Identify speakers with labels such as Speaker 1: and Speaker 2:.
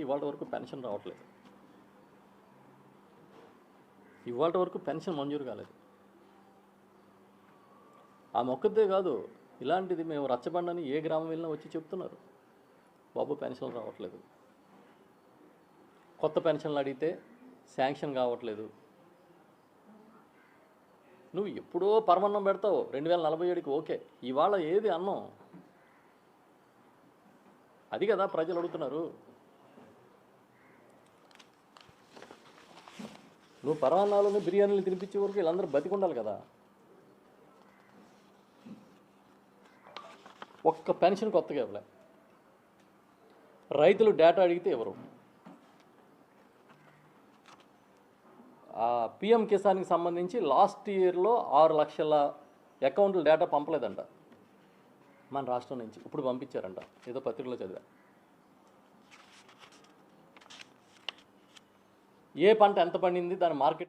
Speaker 1: ఇవాళ వరకు పెన్షన్ రావట్లేదు. ఇవాళ వరకు పెన్షన్ మంజూరు కాలేదు. ఆ మొక్కదే కాదు, ఇలాంటిది మేము రచ్చబండని ఏ గ్రామం వెళ్ళినా వచ్చి చెప్తున్నారు, బాబు పెన్షన్లు రావట్లేదు. కొత్త పెన్షన్లు అడిగితే శాంక్షన్ కావట్లేదు. నువ్వు ఎప్పుడో పరమన్నం పెడతావు 2047కి, ఓకే. ఇవాళ ఏది అన్నం? అది కదా ప్రజలు అడుగుతున్నారు. నువ్వు పరమాన్నాలను బిర్యానీలు తినిపించే వరకు వీళ్ళందరూ బతికుండాలి కదా. ఒక్క పెన్షన్ కొత్తగా ఇవ్వలే. రైతులు డేటా అడిగితే ఎవరు? పిఎం కిసాన్కి సంబంధించి లాస్ట్ ఇయర్లో 6 లక్షల అకౌంట్ల డేటా పంపలేదంట మన రాష్ట్రం నుంచి. ఇప్పుడు పంపించారంట, ఏదో పత్రికలో చదివా. ఏ పంట ఎంత పండింది, దాని మార్కెట్